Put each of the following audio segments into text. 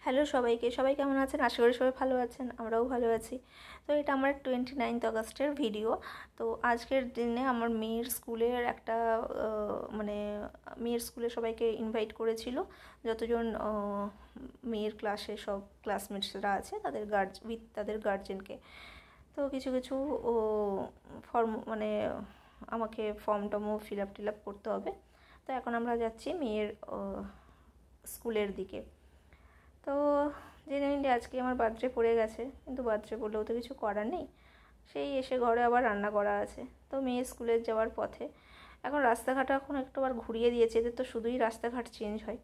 Hello সবাইকে, সবাই কেমন আছেন? আশা করি সবাই ভালো আছেন, আমরাও ভালো আছি। তো এটা আমার 29 আগস্টের ভিডিও। তো আজকের দিনে আমার মেয়ের স্কুলের একটা মানে মেয়ের স্কুলে সবাইকে ইনভাইট করেছিল, যতজন মেয়ের ক্লাসে সব ক্লাসমেটসরা আছে তাদের তাদের গার্জেনকে। তো কিছু কিছু ফর্ম মানে আমাকে ফর্ম টর্মও ফিল আপ করতে হবে। তো এখন আমরা যাচ্ছি মেয়ের স্কুলের দিকে। তো জেনে নিলে আজকে আমার বার্থডে পড়ে গেছে, কিন্তু বার্থডে বললেও তো কিছু করার নেই। সেই এসে ঘরে আবার রান্না করা আছে। তো মেয়ে স্কুলে যাওয়ার পথে এখন রাস্তাঘাট এখন একটু আবার ঘুরিয়ে দিয়েছে, এদের তো শুধুই রাস্তাঘাট চেঞ্জ হয়।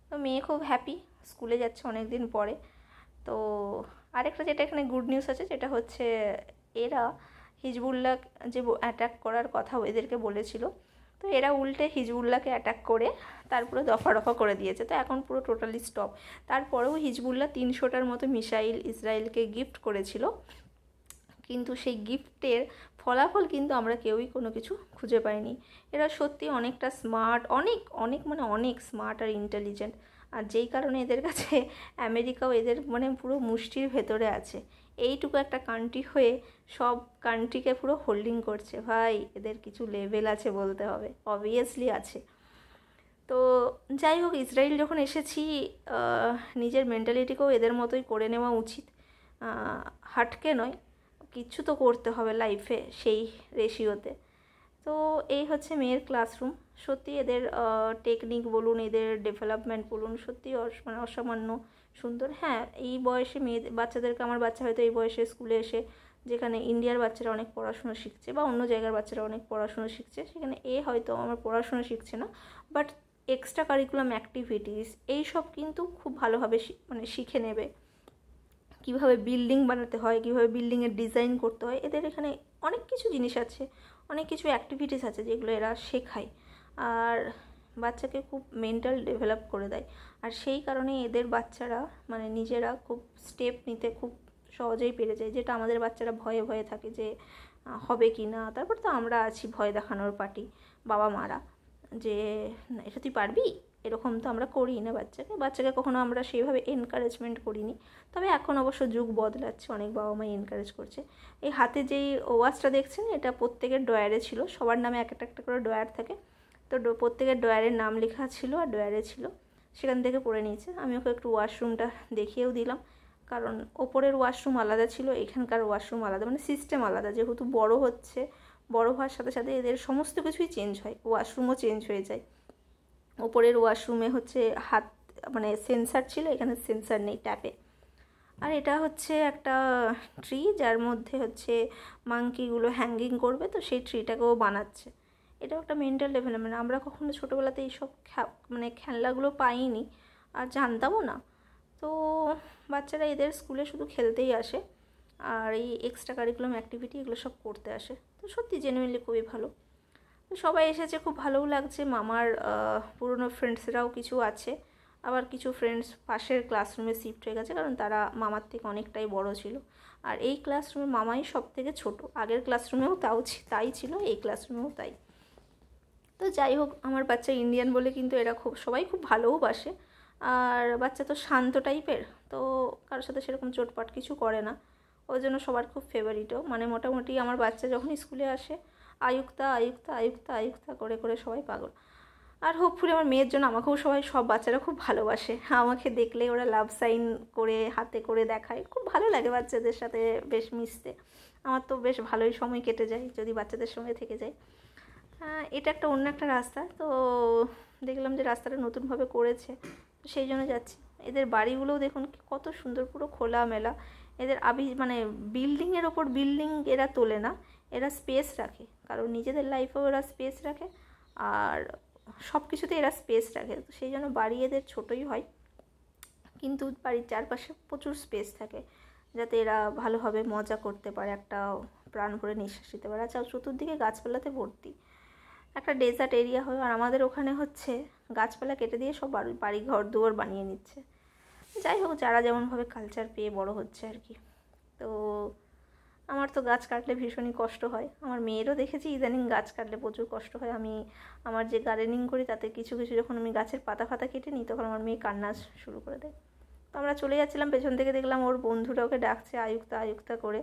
তো মেয়ে খুব হ্যাপি, স্কুলে যাচ্ছে অনেক দিন পরে। তো আরেকটা যেটা এখানে গুড নিউজ আছে, যেটা হচ্ছে এরা হিজবুল্লাহ যে অ্যাটাক করার কথা এদেরকে বলেছিল, তো এরা উল্টে হিজবুল্লাহকে অ্যাটাক করে তারপরে দফা রফা করে দিয়েছে। তো এখন পুরো টোটালি স্টপ। তারপরেও হিজবুল্লাহ 300টার মতো মিসাইল ইসরায়েলকে গিফট করেছিল, কিন্তু সেই গিফটের ফলাফল কিন্তু আমরা কেউই কোনো কিছু খুঁজে পাইনি। এরা সত্যি অনেকটা স্মার্ট, অনেক অনেক মানে অনেক স্মার্ট আর ইন্টেলিজেন্ট। আর যেই কারণে এদের কাছে আমেরিকাও এদের মানে পুরো মুষ্টির ভেতরে আছে। এইটুকু একটা কান্ট্রি হয়ে সব কান্ট্রিকে পুরো হোল্ডিং করছে। ভাই, এদের কিছু লেভেল আছে বলতে হবে, অবভিয়াসলি আছে। তো যাই হোক, ইসরায়েল যখন এসেছি, নিজের মেন্টালিটিকেও এদের মতোই করে নেওয়া উচিত। হাটকে নয়, কিছু তো করতে হবে লাইফে সেই রেশিওতে। তো এই হচ্ছে মেয়ের ক্লাসরুম। সত্যি এদের টেকনিক বলুন, এদের ডেভেলপমেন্ট বলুন, সত্যি মানে অসামান্য সুন্দর। হ্যাঁ, এই বয়সে বাচ্চাদেরকে, আমার বাচ্চা হয়তো এই বয়সে স্কুলে এসে, যেখানে ইন্ডিয়ার বাচ্চারা অনেক পড়াশুনো শিখছে বা অন্য জায়গার বাচ্চারা অনেক পড়াশুনো শিখছে, সেখানে হয়তো আমার পড়াশুনো শিখছে না, বাট এক্সট্রা কারিকুলাম অ্যাক্টিভিটিস এইসব কিন্তু খুব ভালোভাবে মানে শিখে নেবে। কীভাবে বিল্ডিং বানাতে হয়, কীভাবে বিল্ডিংয়ের ডিজাইন করতে হয়, এদের এখানে অনেক কিছু জিনিস আছে, অনেক কিছু অ্যাক্টিভিটিস আছে যেগুলো এরা শেখায়। আর বাচ্চাকে খুব মেন্টাল ডেভেলপ করে দেয়। আর সেই কারণে এদের বাচ্চারা মানে নিজেরা খুব স্টেপ নিতে খুব সহজেই পেরে যায়, যেটা আমাদের বাচ্চারা ভয়ে ভয়ে থাকে যে হবে কি না। তারপর তো আমরা আছি ভয় দেখানোর পার্টি, বাবা মারা, যে এটা তুই পারবি, এরকম তো আমরা করি না। বাচ্চাকে কখনো আমরা সেইভাবে এনকারেজমেন্ট করিনি। তবে এখন অবশ্য যুগ বদলাচ্ছে, অনেক বাবা মাই এনকারেজ করছে। এই হাতে যেই ওয়াচটা দেখছেন, এটা প্রত্যেকের ড্রয়ারে ছিল, সবার নামে একটা একটা করে ড্রয়ার থাকে। তো প্রত্যেকের ড্রয়ারের নাম লেখা ছিল আর ড্রয়ারে ছিল, সেখান থেকে পড়ে নিয়েছে। আমি ওকে একটু ওয়াশরুমটা দেখিয়েও দিলাম, কারণ ওপরের ওয়াশরুম আলাদা ছিল, এখানকার ওয়াশরুম আলাদা, মানে সিস্টেম আলাদা। যেহেতু বড় হচ্ছে, বড় হওয়ার সাথে সাথে এদের সমস্ত কিছুই চেঞ্জ হয়, ওয়াশরুমও চেঞ্জ হয়ে যায়। ওপরের ওয়াশরুমে হচ্ছে হাত মানে সেন্সার ছিল, এখানে সেন্সার নেই, ট্যাপে। আর এটা হচ্ছে একটা ট্রি, যার মধ্যে হচ্ছে মাংকিগুলো হ্যাঙ্গিং করবে, তো সেই ট্রিটাকেও বানাচ্ছে। এটাও একটা মেন্টাল ডেভেলপমেন্ট। আমরা কখনো ছোটোবেলাতে এইসব মানে খেলনাগুলো পাইনি আর জানতামও না। তো বাচ্চারা এদের স্কুলে শুধু খেলতেই আসে, আর এই এক্সট্রা কারিকুলাম অ্যাক্টিভিটি এগুলো সব করতে আসে। তো সত্যি জেনুইনলি খুবই ভালো। তো সবাই এসেছে, খুব ভালোও লাগছে। মামার পুরনো ফ্রেন্ডসরাও কিছু আছে, আবার কিছু ফ্রেন্ডস পাশের ক্লাসরুমে শিফট হয়ে গেছে, কারণ তারা মামার থেকে অনেকটাই বড় ছিল। আর এই ক্লাসরুমে মামাই সব থেকে ছোটো, আগের ক্লাসরুমেও তাই ছিল, এই ক্লাসরুমেও তাই। তো যাই হোক, আমার বাচ্চা ইন্ডিয়ান বলে কিন্তু এরা সবাই খুব ভালোও বাসে। আর বাচ্চা তো শান্ত টাইপের, তো কারোর সাথে সেরকম চোটপাট কিছু করে না, ওই জন্য সবার খুব ফেভারিটও। মানে মোটামুটি আমার বাচ্চা যখন স্কুলে আসে, আয়ুক্তা আয়ুক্তা আয়ুক্তা আয়ুক্তা করে করে সবাই পাগল। আর হোপফুলি আমার মেয়ের জন্য আমাকেও সব বাচ্চারা খুব ভালোবাসে। আমাকে দেখলে ওরা লাভ সাইন করে হাতে করে দেখায়, খুব ভালো লাগে বাচ্চাদের সাথে বেশ মিশতে। আমার তো বেশ ভালোই সময় কেটে যায় যদি বাচ্চাদের সঙ্গে থেকে যায়। এটা একটা অন্য একটা রাস্তা, তো দেখলাম যে রাস্তাটা নতুনভাবে করেছে, সেই জন্য যাচ্ছি। এদের বাড়িগুলোও দেখুন কত সুন্দর, পুরো খোলামেলা। এদের মানে বিল্ডিংয়ের ওপর বিল্ডিং এরা তোলে না, এরা স্পেস রাখে, কারণ নিজেদের লাইফেও এরা স্পেস রাখে, আর সব কিছুতে এরা স্পেস রাখে। তো সেই জন্য বাড়ি এদের ছোটোই হয়, কিন্তু বাড়ির চারপাশে প্রচুর স্পেস থাকে, যাতে এরা ভালোভাবে মজা করতে পারে, একটা প্রাণ ভরে নিঃশ্বাস নিতে পারে। আচ্ছা, চতুর্দিকে গাছপালাতে ভর্তি, একটা ডেজার্ট এরিয়া হয়। আর আমাদের ওখানে হচ্ছে গাছপালা কেটে দিয়ে সব বাড়ি ঘর দুয়ার বানিয়ে নিচ্ছে। যাই হোক, যারা যেমনভাবে কালচার পেয়ে বড় হচ্ছে আর কি। তো আমার তো গাছ কাটলে ভীষণই কষ্ট হয়, আমার মেয়েরও দেখেছি ইদানিং গাছ কাটলে প্রচুর কষ্ট হয়। আমার যে গার্ডেনিং করি তাতে কিছু কিছু যখন আমি গাছের পাতা ফাতা কেটে নিই, তখন আমার মেয়ে কান্না শুরু করে দেয়। তো আমরা চলে যাচ্ছিলাম, পেছন থেকে দেখলাম ওর বন্ধুরা ওকে ডাকছে আয়ুক্তা আয়ুক্তা করে।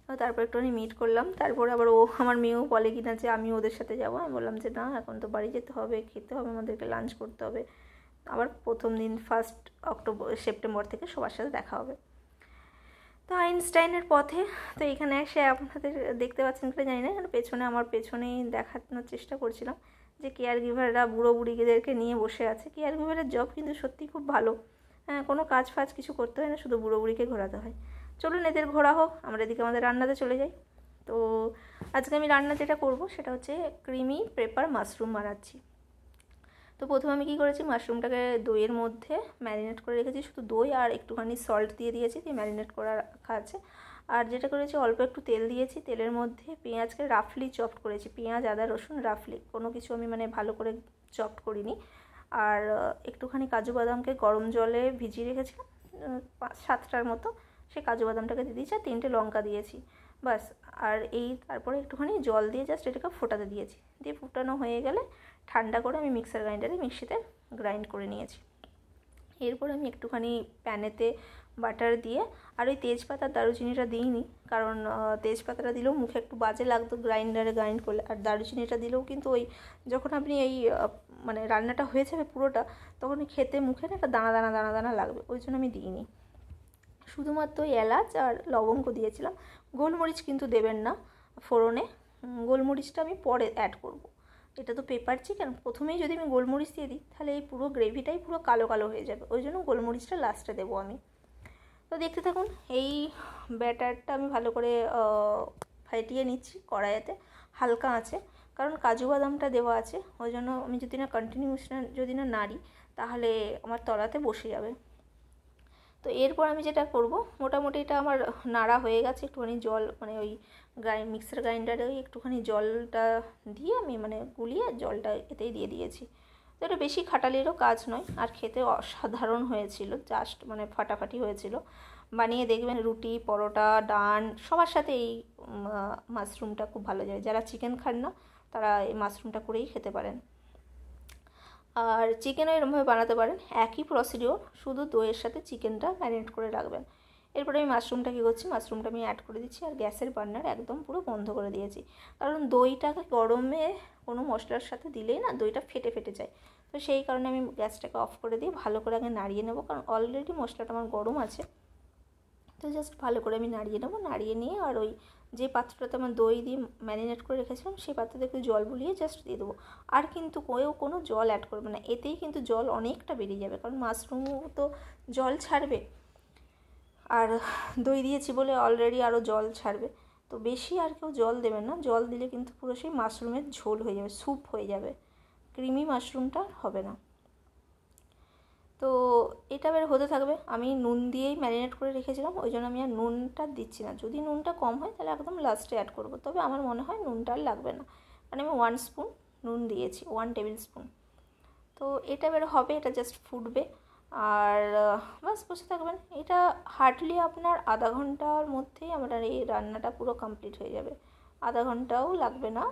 তো তারপর একটুখানি মিট করলাম। তারপরে আবার আমার মেয়েও বলে কিনা যে আমি ওদের সাথে যাবো। আমি বললাম যে না, এখন তো বাড়ি যেতে হবে, খেতে হবে, আমাদেরকে লাঞ্চ করতে হবে। আবার প্রথম দিন 1 সেপ্টেম্বর থেকে সবার সাথে দেখা হবে। তো আইনস্টাইনের পথে তো এখানে এসে আপনাদের দেখতে পাচ্ছেন কিনা জানি না, এখানে পেছনে আমার পেছনেই দেখানোর চেষ্টা করছিলাম যে কেয়ার গিভাররা বুড়ো বুড়িদেরকে নিয়ে বসে আছে। কেয়ার গিভারের জব কিন্তু সত্যি খুব ভালো, হ্যাঁ, কোনো কাজ ফাজ কিছু করতে হয় না, শুধু বুড়ো বুড়িকে ঘোরাতে হয়। চলুন এদের ঘোরা হোক, আমরা এদিকে আমাদের রান্নাতে চলে যাই। তো আজকে আমি রান্না যেটা করব সেটা হচ্ছে ক্রিমি পেপার মাশরুম বানাচ্ছি। তো প্রথমে আমি কী করেছি, মাশরুমটাকে দইয়ের মধ্যে ম্যারিনেট করে রেখেছি, শুধু দই আর একটুখানি সল্ট দিয়ে দিয়েছি, দিয়ে ম্যারিনেট করা রাখা আছে। আর যেটা করেছি, অল্প একটু তেল দিয়েছি, তেলের মধ্যে পেঁয়াজকে রাফলি চপড করেছি, পেঁয়াজ আদা রসুন রাফলি, কোনো কিছু আমি মানে ভালো করে চপড করিনি। আর একটুখানি কাজু বাদামকে গরম জলে ভিজিয়ে রেখেছিলাম 5-7টার মতো, সেই কাজু বাদামটাকে দিয়ে দিয়েছি, আর 3টে লঙ্কা দিয়েছি, বাস। আর তারপরে একটুখানি জল দিয়ে জাস্ট এটাকে ফোটাতে দিয়েছি, দিয়ে ফুটানো হয়ে গেলে ঠান্ডা করে আমি মিক্সার গ্রাইন্ডারে মিক্সিতে গ্রাইন্ড করে নিয়েছি। এরপর আমি একটুখানি প্যানেতে বাটার দিয়ে, আর ওই তেজপাতা দারুচিনিটা দিইনি, কারণ তেজপাতাটা দিলেও মুখে একটু বাজে লাগতো গ্রাইন্ডারে গ্রাইন্ড করলে, আর দারুচিনিটা দিলেও কিন্তু ওই যখন আপনি এই মানে রান্নাটা হয়ে যাবে পুরোটা, তখন খেতে মুখে না একটা দানা দানা দানা দানা লাগবে, ওই জন্য আমি দিইনি। শুধুমাত্র এলাচ আর লবঙ্গ দিয়েছিলাম, গোলমরিচ কিন্তু দেবেন না ফোড়নে, গোলমরিচটা আমি পরে অ্যাড করব। এটা তো পেপার চিকেন, প্রথমেই যদি আমি গোলমরিচ দিয়ে দিই তাহলে এই পুরো গ্রেভিটাই পুরো কালো কালো হয়ে যাবে, ওই জন্য গোলমরিচটা লাস্টে দেবো আমি। তো দেখতে থাকুন, এই ব্যাটারটা আমি ভালো করে ফাটিয়ে নিচ্ছি কড়াইতে হালকা আছে, কারণ কাজু বাদামটা দেওয়া আছে, ওই জন্য আমি যদি না যদি না নাড়ি তাহলে আমার তলাতে বসে যাবে। তো এরপর আমি যেটা করব, মোটামুটি এটা আমার নাড়া হয়ে গেছে, একটুখানি জল মানে ওই মিক্সার গ্রাইন্ডারে একটুখানি জলটা দিয়ে আমি মানে গুলিয়ে জলটা এতেই দিয়ে দিয়েছি। তো এটা বেশি খাটালিরও কাজ নয়, আর খেতে অসাধারণ হয়েছিল, জাস্ট মানে ফাটাফাটি হয়েছিল। বানিয়ে দেখবেন, রুটি পরোটা ডান সবার সাথে এই মাশরুমটা খুব ভালো যায়। যারা চিকেন খান না তারা এই মাশরুমটা করেই খেতে পারেন। আর চিকেনও এরকমভাবে বানাতে পারেন, একই প্রসিডিওর, শুধু দইয়ের সাথে চিকেনটা ম্যারিনেট করে রাখবেন। এরপরে আমি মাশরুমটা কী করছি, মাশরুমটা আমি অ্যাড করে দিচ্ছি, আর গ্যাসের বার্নার একদম পুরো বন্ধ করে দিয়েছি, কারণ দইটাকে গরমে কোনো মশলার সাথে দিলেই না দইটা ফেটে ফেটে যায়। তো সেই কারণে আমি গ্যাসটাকে অফ করে দিয়ে ভালো করে আগে নাড়িয়ে নেবো, কারণ অলরেডি মশলাটা আমার গরম আছে। তো জাস্ট ভালো করে আমি নাড়িয়ে নেবো, নাড়িয়ে নিয়ে আর ওই যে পাত্রটাতে আমার দই দিয়ে ম্যারিনেট করে রেখেছিলাম সেই পাত্রতে একটু জল বুলিয়ে জাস্ট দিয়ে দেবো। আর কিন্তু কোনো জল অ্যাড করবে না, এতেই কিন্তু জল অনেকটা বেরিয়ে যাবে, কারণ মাশরুমও তো জল ছাড়বে, আর দই দিয়েছি বলে অলরেডি আরও জল ছাড়বে। তো বেশি আর কেউ জল দেবেন না, জল দিলে কিন্তু পুরো সেই মাশরুমের ঝোল হয়ে যাবে, স্যুপ হয়ে যাবে, ক্রিমি মাশরুমটা হবে না। তো এটা এবার হতে থাকবে, আমি নুন দিয়েই ম্যারিনেট করে রেখেছিলাম, ওই জন্য আমি আর নুনটা দিচ্ছি না, যদি নুনটা কম হয় তাহলে একদম লাস্টে অ্যাড করবো, তবে আমার মনে হয় নুনটা আর লাগবে না, মানে আমি 1 স্পুন নুন দিয়েছি, 1 টেবিল স্পুন। তো এটা এবার হবে, এটা জাস্ট ফুটবে, আর বাস বসে থাকবেন। এটা হার্ডলি আপনার আধা ঘন্টার মধ্যেই আমার এই রান্নাটা পুরো কমপ্লিট হয়ে যাবে, আধা ঘন্টাও লাগবে না,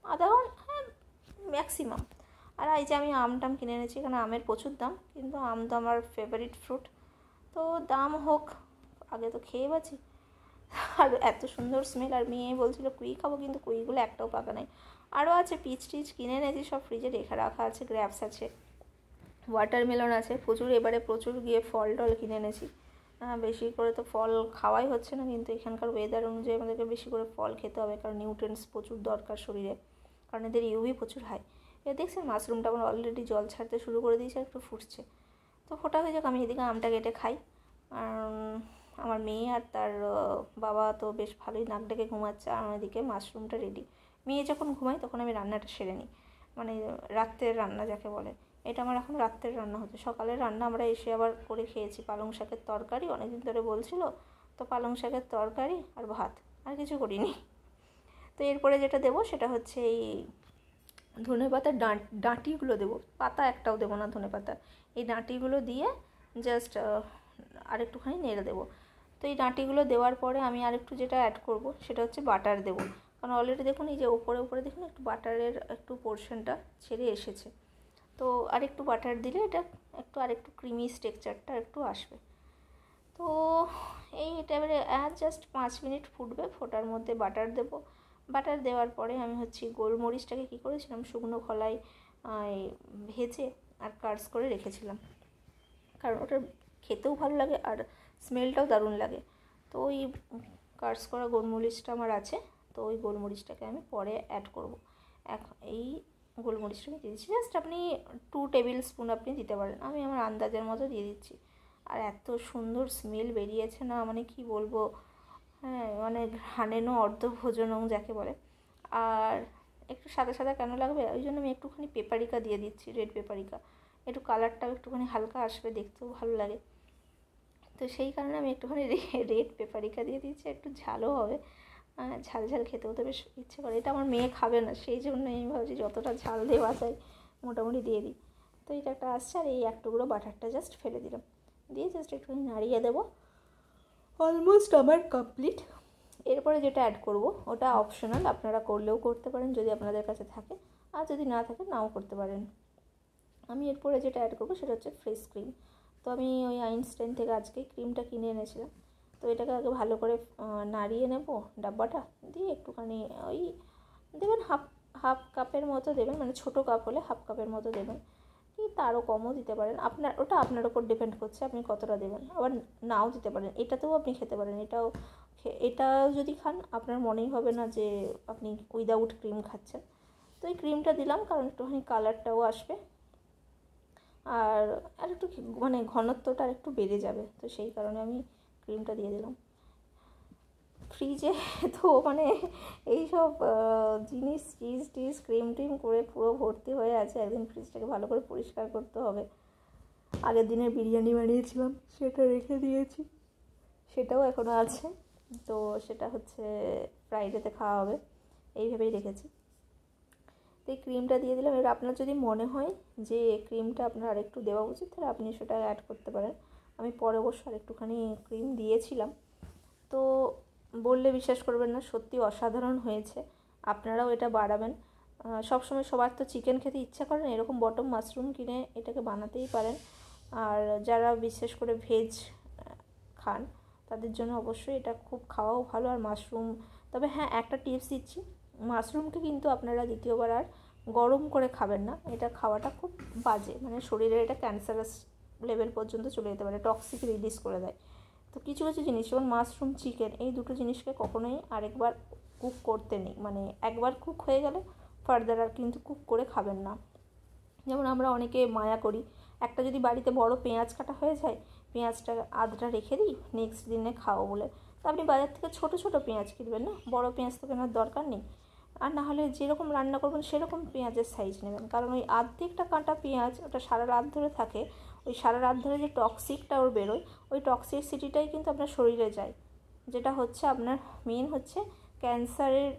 আধা ঘন্টা হ্যাঁ ম্যাক্সিমাম। আর এই যে আমি আমটাম কিনে এনেছি, এখানে আমের প্রচুর দাম, কিন্তু আম তো আমার ফেভারিট ফ্রুট, তো দাম হোক, আগে তো খেয়ে বাঁচি। আর এত সুন্দর স্মেল, আর মেয়ে বলছিল কুই খাবো, কিন্তু কুইগুলো একটাও পাকা নাই। আরও আছে পিচ টিচ কিনে এনেছি, সব ফ্রিজে রেখে রাখা আছে, গ্র্যাপস আছে, ওয়াটারমেলন আছে প্রচুর, এবারে প্রচুর গিয়ে ফল টল কিনে এনেছি। বেশি করে তো ফল খাওয়াই হচ্ছে না, কিন্তু এখানকার ওয়েদার অনুযায়ী আমাদেরকে বেশি করে ফল খেতে হবে, কারণ নিউট্রিয়েন্টস প্রচুর দরকার শরীরে, কারণ এদের ইউভি প্রচুর হাই। এবার দেখছেন মাশরুমটা আমার অলরেডি জল ছাড়তে শুরু করে দিয়েছে, একটু ফুটছে, তো ফোটা হয়ে যাক, আমি এদিকে আমটা কেটে খাই। আর আমার মেয়ে আর তার বাবা তো বেশ ভালোই নাক ডেকে ঘুমাচ্ছে, আর আমার এদিকে মাশরুমটা রেডি। মেয়ে যখন ঘুমায় তখন আমি রান্নাটা সেরে নিই, মানে রাত্রের রান্না যাকে বলে, এটা আমার এখন রাত্রের রান্না হচ্ছে। সকালের রান্না আমরা এসে আবার করে খেয়েছি, পালং শাকের তরকারি, অনেকদিন ধরে বলছিল, তো পালং শাকের তরকারি আর ভাত, আর কিছু করিনি। তো এরপরে যেটা দেবো সেটা হচ্ছে এই ধনে পাতার ডাঁটিগুলো দেবো, পাতা একটাও দেবো না ধনে পাতা, এই ডাঁটিগুলো দিয়ে জাস্ট আরেকটুখানি নেড়ে দেবো। তো এই ডাঁটিগুলো দেওয়ার পরে আমি আরেকটু যেটা অ্যাড করব সেটা হচ্ছে বাটার দেবো, কারণ অলরেডি দেখুন এই যে ওপরে দেখুন একটু বাটারের একটু পোর্শনটা ছেড়ে এসেছে। তো তো আরেকটু বাটার দিলে এটা আরেকটু ক্রিমি টেক্সচারটা একটু আসবে। তো এটা এবারে জাস্ট 5 মিনিট ফুটবে, ফোটার মধ্যে বাটার দেবো। বাটার দেওয়ার পরে আমি গোলমরিচটাকে কী করেছিলাম, শুকনো খোলায় ভেজে আর কাটস করে রেখেছিলাম, কারণ ওটা খেতেও ভালো লাগে আর স্মেলটাও দারুণ লাগে। তো ওই কাটস করা গোলমরিচটা আমার আছে, তো ওই গোলমরিচটাকে আমি পরে অ্যাড করব। এখন এই গোলমরিচটা আমি দিয়ে দিচ্ছি, জাস্ট আপনি 2 টেবিল স্পুন আপনি দিতে পারেন, আমি আমার আন্দাজের মতো দিয়ে দিচ্ছি। আর এত সুন্দর স্মেল বেরিয়েছে না, মানে কি বলবো, হ্যাঁ মানে ঘ্রাণেনও অর্ধভোজনং যাকে বলে। আর একটু সাদা সাদা কেন লাগবে, ওই জন্য আমি একটুখানি পেপারিকা দিয়ে দিচ্ছি, রেড পেপারিকা, একটু কালারটাও একটুখানি হালকা আসবে, দেখতেও ভালো লাগে। তো সেই কারণে আমি একটুখানি রেড পেপারিকা দিয়ে দিচ্ছি, একটু ঝালও হবে, ঝাল ঝাল খেতেও তো বেশ ইচ্ছে করে। এটা আমার মেয়ে খাবে না, সেই জন্য আমি ভাবছি যতটা ঝাল দেওয়া যায় মোটামুটি দিয়ে দিই। তো এটা একটা আসছে, আর এই এক টুকরো বাটারটা জাস্ট ফেলে দিলাম, দিয়ে জাস্ট একটুখানি নাড়িয়ে দেবো। অলমোস্ট আমার কমপ্লিট। এরপরে যেটা অ্যাড করব ওটা অপশনাল, আপনারা করলেও করতে পারেন যদি আপনাদের কাছে থাকে, আর যদি না থাকে নাও করতে পারেন। আমি এরপরে যেটা অ্যাড করবো সেটা হচ্ছে ফ্রেশ ক্রিম। তো আমি ওই আইনস্টাইন থেকে আজকেই ক্রিমটা কিনে এনেছিলাম। তো এটাকে আগে ভালো করে নাড়িয়ে নেব, ডাব্বাটা দিয়ে একটুখানি ওই দেবেন হাফ কাপের মতো দেবেন, মানে ছোটো কাপ হলে হাফ কাপের মতো দেবেন, কি তারও কমও দিতে পারেন, ওটা আপনার ওপর ডিপেন্ড করছে আপনি কতটা দেবেন, আবার নাও দিতে পারেন। এটাতেও আপনি খেতে পারেন, এটা যদি খান আপনার মনেই হবে না যে আপনি উইদাউট ক্রিম খাচ্ছেন। তো এই ক্রিমটা দিলাম কারণ একটুখানি কালারটাও আসবে, আর একটু মানে ঘনত্বটা আর একটু বেড়ে যাবে, তো সেই কারণে আমি ক্রিমটা দিয়ে দিলাম। ফ্রিজে তো মানে এইসব জিনিস চিজ ক্রিম টিম করে পুরো ভর্তি হয়ে আছে, একদিন ফ্রিজটাকে ভালো করে পরিষ্কার করতে হবে। আগের দিনের বিরিয়ানি বানিয়েছিলাম, সেটা রেখে দিয়েছি, সেটাও এখনও আছে, তো সেটা হচ্ছে ফ্রাইডেতে খাওয়া হবে, এইভাবেই রেখেছি। তো এই ক্রিমটা দিয়ে দিলাম। এবার আপনার যদি মনে হয় যে ক্রিমটা আপনার আরেকটু দেওয়া উচিত, তাহলে আপনি সেটা অ্যাড করতে পারেন। আমি পরে অবশ্য আরেকটুখানি ক্রিম দিয়েছিলাম, তো বললে বিশ্বাস করবেন না, সত্যি অসাধারণ হয়েছে। আপনারাও এটা বাড়াবেন। সবসময় সবার তো চিকেন খেতে ইচ্ছা করে না, এরকম বটম মাশরুম কিনে এটাকে বানাতেই পারেন। আর যারা বিশেষ করে ভেজ খান তাদের জন্য অবশ্যই এটা খুব খাওয়াও ভালো। আর মাশরুম, তবে হ্যাঁ একটা টিপস দিচ্ছি, মাশরুমকে কিন্তু আপনারা দ্বিতীয়বার আর গরম করে খাবেন না, এটা খাওয়াটা খুব বাজে, মানে শরীরে এটা ক্যান্সারাস লেভেল পর্যন্ত চলে যেতে পারে, টক্সিক রিলিজ করে দেয়। তো কিছু কিছু জিনিস যেমন মাশরুম, চিকেন, এই দুটো জিনিসকে কখনোই আরেকবার কুক করতে নেই, মানে একবার কুক হয়ে গেলে ফার্দার আর কিন্তু কুক করে খাবেন না। যেমন আমরা অনেকে মায়া করি, একটা যদি বাড়িতে বড় পেঁয়াজ কাটা হয়ে যায়, পেঁয়াজটা আধটা রেখে দিই নেক্সট দিনে খাও বলে, তো আপনি বাজার থেকে ছোটো ছোটো পেঁয়াজ কিনবেন না, বড় পেঁয়াজ তো কেনার দরকার নেই। আর না হলে যেরকম রান্না করবেন সেরকম পেঁয়াজের সাইজ নেবেন, কারণ ওই আর্ধেকটা কাঁটা পেঁয়াজ ওটা সারা রাত ধরে থাকে, ওই সারা রাত ধরে যে টক্সিকটা ওর বেরোয়, ওই টক্সিসিটিটাই কিন্তু আপনার শরীরে যায়, যেটা হচ্ছে আপনার মেন হচ্ছে ক্যান্সারের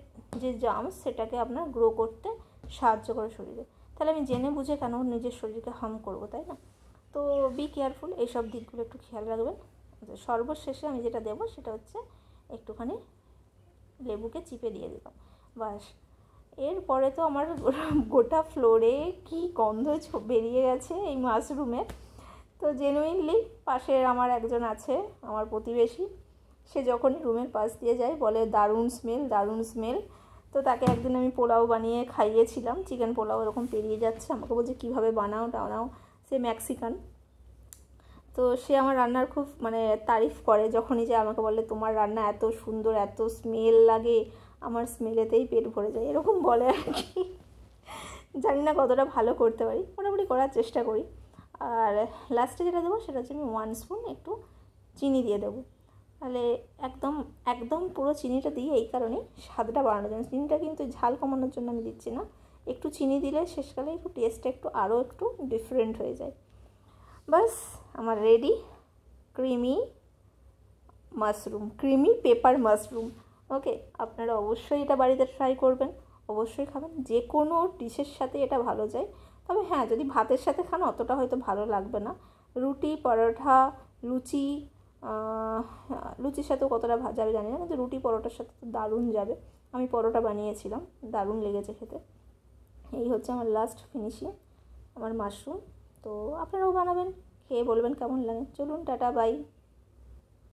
যে জার্মস সেটাকে আপনার গ্রো করতে সাহায্য করে শরীরে। তাহলে আমি জেনে বুঝে কেন নিজের শরীরকে হার্ম করবো, তাই না? তো বি কেয়ারফুল, এইসব দিকগুলো একটু খেয়াল রাখবেন। সর্বশেষে আমি যেটা দেবো সেটা হচ্ছে একটুখানি লেবুকে চিপে দিয়ে দিলাম, বাস। এরপরে তো আমার গোটা ফ্লোরে কি গন্ধ বেরিয়ে গেছে এই মাশরুমের। তো জেনুইনলি পাশের আমার একজন আছে, আমার প্রতিবেশী, সে যখনই রুমের পাশ দিয়ে যায় বলে দারুণ স্মেল, দারুণ স্মেল। তো তাকে একদিন আমি পোলাও বানিয়ে খাইয়েছিলাম, চিকেন পোলাও, এরকম পেরিয়ে যাচ্ছে, আমাকে বলছে কীভাবে বানাও টানাও, সে মেক্সিকান। তো সে আমার রান্নার খুব মানে তারিফ করে, যখনই যে আমাকে বলে তোমার রান্না এত সুন্দর, এত স্মেল লাগে, আমার স্মেলেতেই পেট ভরে যায়, এরকম বলে আর কি। জানি না কতটা ভালো করতে পারি, মোটামুটি করার চেষ্টা করি। আর লাস্টে যেটা দেবো সেটা হচ্ছে আমি 1 স্পুন একটু চিনি দিয়ে দেবো, তাহলে একদম একদম পুরো চিনিটা দিই এই কারণেই স্বাদটা বাড়ানোর জন্য, চিনিটা কিন্তু ঝাল কমানোর জন্য আমি দিচ্ছি না, একটু চিনি দিলে শেষকালে একটু টেস্টটা আরও একটু ডিফারেন্ট হয়ে যায়। বাস আমার ready creamy mushroom, creamy pepper mushroom. Okay, আপনারা অবশ্যই এটা বাড়িতে ট্রাই করবেন, অবশ্যই খাবেন, যে কোনো ডিশের সাথে এটা ভালো যায়। তবে হ্যাঁ, যদি ভাতের সাথে খান অতটা হয়তো ভালো লাগবে না, রুটি, পরোটা, লুচি, লুচির সাথেও কতটা যাবে জানি না, কিন্তু রুটি পরোটার সাথে তো দারুণ যাবে। আমি পরোটা বানিয়েছিলাম, দারুণ লেগেছে খেতে। এই হচ্ছে আমার লাস্ট ফিনিশিং, আমার মাশরুম। তো আপনারাও বানাবেন, খেয়ে বলবেন কেমন লাগে। চলুন, টাটা, বাই।